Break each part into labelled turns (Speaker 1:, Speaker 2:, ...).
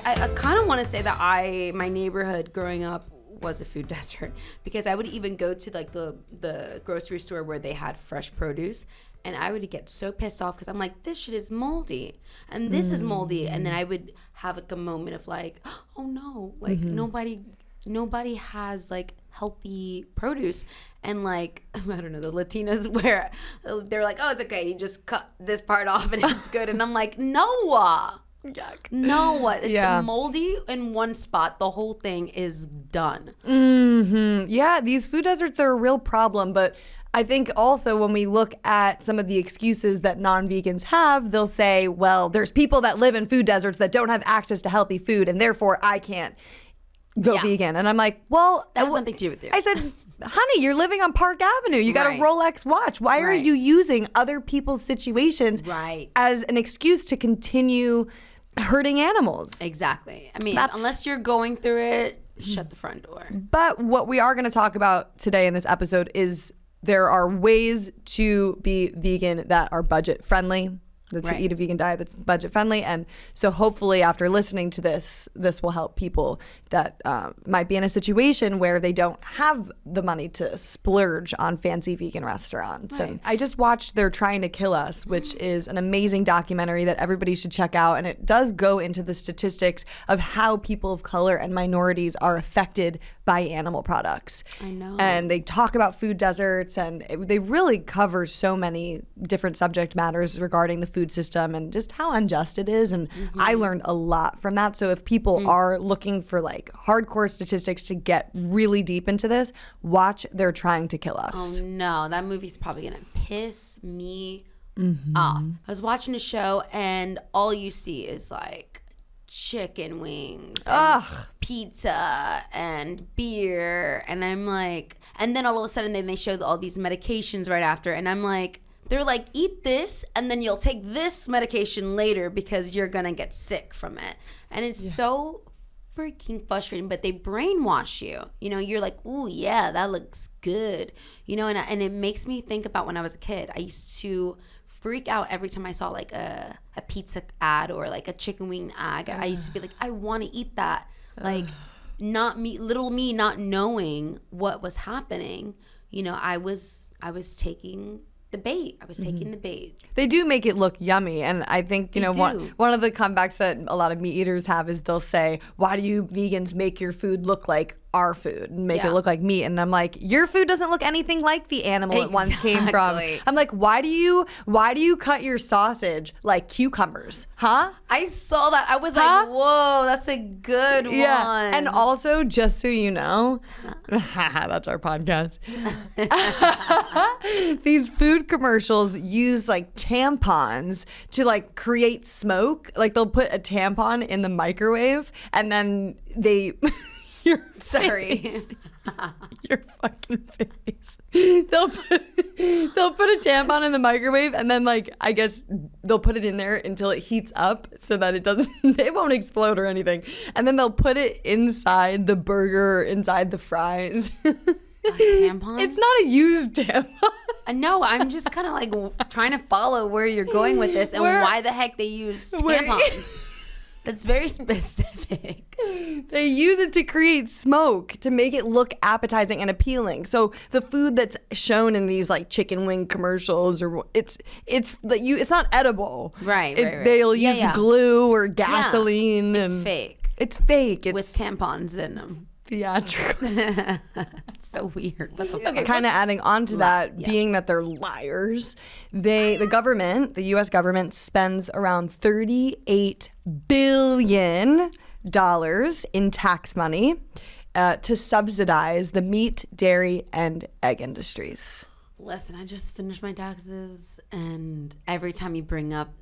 Speaker 1: I kind of want to say that my neighborhood growing up was a food desert, because I would even go to like the grocery store where they had fresh produce, and I would get so pissed off because I'm like, this shit is moldy and this is moldy, and then I would have like a moment of like, oh no, like nobody has like healthy produce. And like, I don't know, the Latinos where they're like, oh, it's okay, you just cut this part off and it's good, and I'm like, no. Yuck. No, it's moldy in one spot. The whole thing is done.
Speaker 2: Yeah, these food deserts are a real problem, but I think also when we look at some of the excuses that non-vegans have, they'll say, well, there's people that live in food deserts that don't have access to healthy food, and therefore I can't go vegan. And I'm like, well,
Speaker 1: that has nothing to do with you.
Speaker 2: I said, honey, you're living on Park Avenue. You got a Rolex watch. Why are you using other people's situations as an excuse to continue hurting animals?
Speaker 1: Exactly. I mean, unless you're going through it, shut the front door.
Speaker 2: But what we are going to talk about today in this episode is there are ways to be vegan that are budget friendly, to eat a vegan diet that's budget friendly. And so hopefully after listening to this will help people that might be in a situation where they don't have the money to splurge on fancy vegan restaurants. And I just watched They're Trying to Kill Us, which is an amazing documentary that everybody should check out. And it does go into the statistics of how people of color and minorities are affected by animal products.
Speaker 1: I know.
Speaker 2: And they talk about food deserts, and they really cover so many different subject matters regarding the food system and just how unjust it is. And I learned a lot from that. So if people are looking for like hardcore statistics to get really deep into this, watch They're Trying to Kill Us.
Speaker 1: Oh no, that movie's probably gonna piss me off. I was watching a show and all you see is like chicken wings and pizza and beer, and I'm like, and then all of a sudden then they show all these medications right after, and I'm like, they're like, eat this and then you'll take this medication later because you're gonna get sick from it. And it's so freaking frustrating, but they brainwash you. You know, you're like, ooh, yeah, that looks good. You know, and it makes me think about when I was a kid. I used to freak out every time I saw like a pizza ad or like a chicken wing ad. I used to be like, I want to eat that. Like, not me, little me not knowing what was happening. You know, I was taking the bait. I was taking the bait.
Speaker 2: They do make it look yummy, and I think one of the comebacks that a lot of meat eaters have is they'll say, why do you vegans make your food look like our food and make it look like meat? And I'm like, your food doesn't look anything like the animal it once came from. I'm like, why do you cut your sausage like cucumbers? Huh?
Speaker 1: I saw that. I was like, whoa, that's a good one.
Speaker 2: And also, just so you know, that's our podcast. These food commercials use like tampons to like create smoke. Like they'll put a tampon in the microwave and then they your fucking face. They'll put a tampon in the microwave and then like I guess they'll put it in there until it heats up so that it won't explode or anything. And then they'll put it inside the burger, inside the fries.
Speaker 1: A tampon?
Speaker 2: It's not a used tampon.
Speaker 1: No, I'm just kind of like trying to follow where you're going with this and why the heck they use tampons. That's very specific.
Speaker 2: They use it to create smoke, to make it look appetizing and appealing. So the food that's shown in these like chicken wing commercials, or it's not edible.
Speaker 1: Right.
Speaker 2: They'll use glue or gasoline.
Speaker 1: It's fake.
Speaker 2: It's fake.
Speaker 1: With tampons in them.
Speaker 2: Theatrical.
Speaker 1: It's so weird.
Speaker 2: Okay, kind of adding on to that, being that they're liars, the U.S. government spends around $38 billion in tax money to subsidize the meat, dairy, and egg industries.
Speaker 1: Listen, I just finished my taxes, and every time you bring up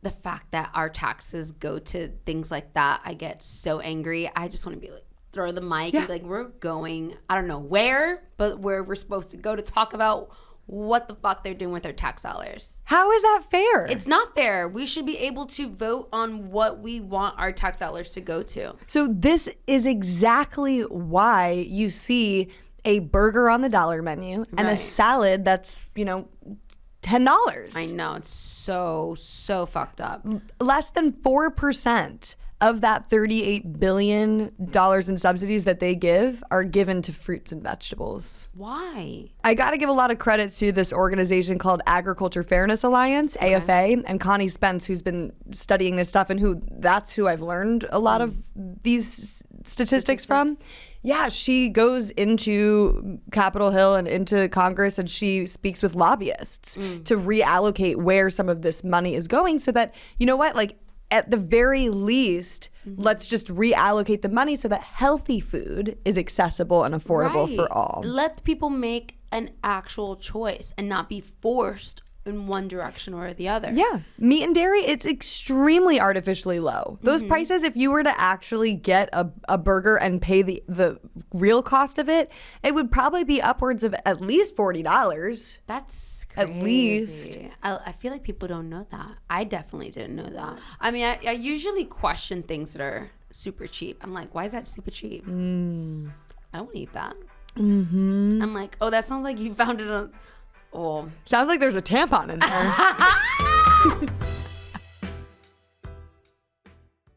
Speaker 1: the fact that our taxes go to things like that, I get so angry. I just want to be like, throw the mic and be like, we're going, I don't know where, but where we're supposed to go to talk about what the fuck they're doing with their tax dollars.
Speaker 2: How is that fair?
Speaker 1: It's not fair. We should be able to vote on what we want our tax dollars to go to.
Speaker 2: So this is exactly why you see a burger on the dollar menu and a salad that's, $10.
Speaker 1: I know. It's so fucked up.
Speaker 2: Less than 4% of that $38 billion in subsidies that they give are given to fruits and vegetables.
Speaker 1: Why?
Speaker 2: I got to give a lot of credit to this organization called Agriculture Fairness Alliance, AFA, and Connie Spence, who's been studying this stuff and that's who I've learned a lot of these statistics from. Yeah, she goes into Capitol Hill and into Congress, and she speaks with lobbyists to reallocate where some of this money is going so that, you know what, like, at the very least, let's just reallocate the money so that healthy food is accessible and affordable for all.
Speaker 1: Let people make an actual choice and not be forced in one direction or the other.
Speaker 2: Yeah. Meat and dairy, it's extremely artificially low. Those prices, if you were to actually get a burger and pay the real cost of it, it would probably be upwards of at least $40.
Speaker 1: That's crazy.
Speaker 2: At least.
Speaker 1: I feel like people don't know that. I definitely didn't know that. I mean, I usually question things that are super cheap. I'm like, why is that super cheap? I don't want to eat that. I'm like, oh, that sounds like you found it on... Oh.
Speaker 2: Sounds like there's a tampon in there.